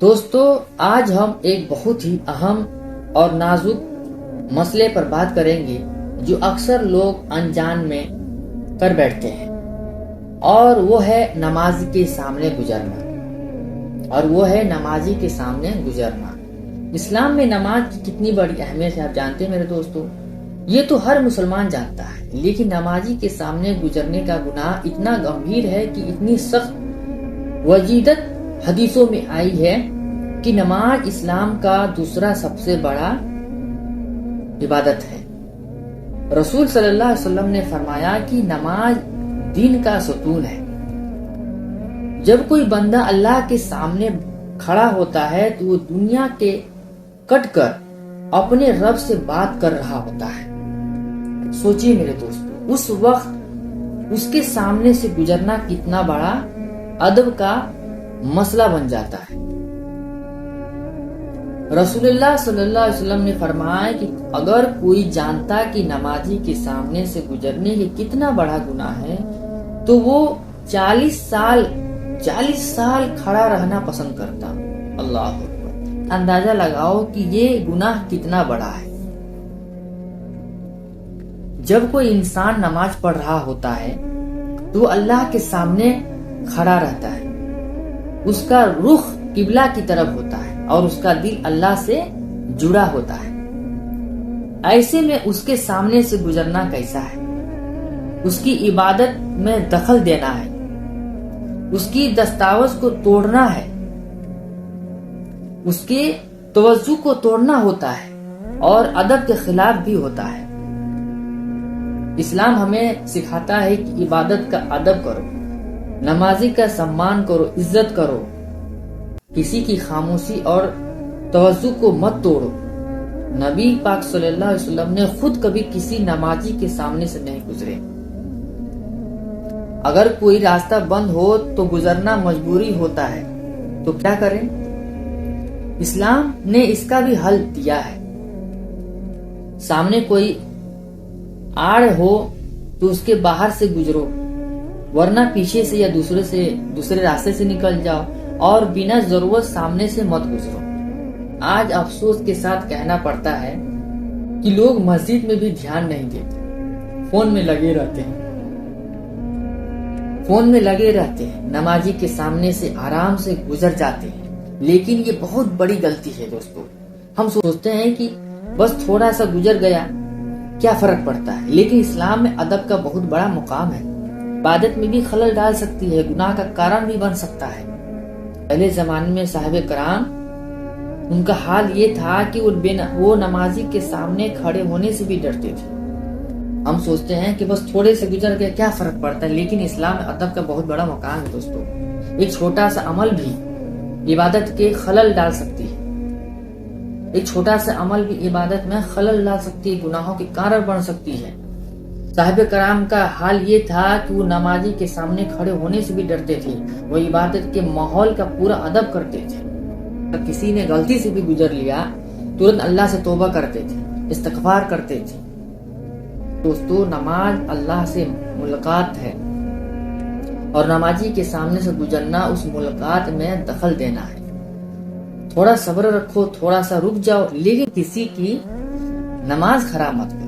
دوستو، آج ہم ایک بہت ہی اہم اور نازک مسئلے پر بات کریں گے جو اکثر لوگ انجان میں کر بیٹھتے ہیں، اور وہ ہے نماز کے سامنے گزرنا۔ اسلام میں نماز کی کتنی بڑی اہمیت ہے آپ جانتے ہیں میرے دوستو؟ یہ تو ہر مسلمان جانتا ہے، لیکن نمازی کے سامنے گزرنے کا گناہ اتنا گمبھیر ہے کہ اتنی سخت وجیدت حدیثوں میں آئی ہے کہ نماز اسلام کا دوسرا سب سے بڑا عبادت ہے۔ رسول صلی اللہ علیہ وسلم نے فرمایا کہ نماز دین کا ستون ہے۔ جب کوئی بندہ اللہ کے سامنے کھڑا ہوتا ہے تو وہ دنیا کے کٹ کر اپنے رب سے بات کر رہا ہوتا ہے۔ سوچیے میرے دوستو، اس وقت اس کے سامنے سے گزرنا کتنا بڑا ادب کا مسئلہ بن جاتا ہے۔ رسول اللہ صلی اللہ علیہ وسلم نے فرمایا کہ اگر کوئی جانتا کہ نمازی کے سامنے سے گزرنے یہ کتنا بڑا گناہ ہے تو وہ 40 سال کھڑا رہنا پسند کرتا۔ اللہ اکبر! اندازہ لگاؤ کہ یہ گناہ کتنا بڑا ہے۔ جب کوئی انسان نماز پڑھ رہا ہوتا ہے تو اللہ کے سامنے کھڑا رہتا ہے، اس کا رخ قبلہ کی طرف ہوتا ہے اور اس کا دل اللہ سے جڑا ہوتا ہے۔ ایسے میں اس کے سامنے سے گزرنا کیسا ہے؟ اس کی عبادت میں دخل دینا ہے، اس کی دستاویز کو توڑنا ہے، اس کے توجہ کو توڑنا ہوتا ہے اور ادب کے خلاف بھی ہوتا ہے۔ اسلام ہمیں سکھاتا ہے کہ عبادت کا ادب کرو، نمازی کا سمان کرو، عزت کرو، کسی کی خاموشی اور توجہ کو مت توڑو۔ نبی پاک صلی اللہ علیہ وسلم نے خود کبھی کسی نمازی کے سامنے سے نہیں گزرے۔ اگر کوئی راستہ بند ہو تو گزرنا مجبوری ہوتا ہے، تو کیا کریں؟ اسلام نے اس کا بھی حل دیا ہے۔ سامنے کوئی آڑ ہو تو اس کے باہر سے گزرو، ورنہ پیچھے سے یا دوسرے راستے سے نکل جاؤ، اور بنا ضرورت سامنے سے مت گزرو۔ آج افسوس کے ساتھ کہنا پڑتا ہے کہ لوگ مسجد میں بھی دھیان نہیں دیتے، فون میں لگے رہتے ہیں، نمازی کے سامنے سے آرام سے گزر جاتے ہیں۔ لیکن یہ بہت بڑی غلطی ہے دوستو۔ ہم سوچتے ہیں کہ بس تھوڑا سا گزر گیا، کیا فرق پڑتا ہے؟ لیکن اسلام میں ادب کا بہت بڑا مقام ہے۔ عبادت میں بھی خلل ڈال سکتی ہے، گناہ کا کارن بھی بن سکتا ہے۔ پہلے زمانے میں صحابہ کرام، ان کا حال یہ تھا کہ وہ نمازی کے سامنے کھڑے ہونے سے بھی ڈرتے تھے۔ ہم سوچتے ہیں کہ بس تھوڑے سے گزر گیا، کیا فرق پڑتا ہے؟ لیکن اسلام میں ادب کا بہت بڑا مقام ہے دوستو۔ ایک چھوٹا سا عمل بھی عبادت کے خلل ڈال سکتی ہے، گناہوں کے کارن بن سکتی ہے۔ صحابہ کرام کا حال یہ تھا کہ وہ نمازی کے سامنے کھڑے ہونے سے بھی ڈرتے تھے، وہ عبادت کے ماحول کا پورا ادب کرتے تھے۔ اگر کسی نے غلطی سے بھی گزر لیا، ترنت اللہ سے توبہ کرتے تھے، استغفار کرتے تھے۔ دوستو، نماز اللہ سے ملاقات ہے، اور نمازی کے سامنے سے گزرنا اس ملاقات میں دخل دینا ہے۔ تھوڑا صبر رکھو، تھوڑا سا رک جاؤ، لیکن کسی کی نماز خراب مت کرو۔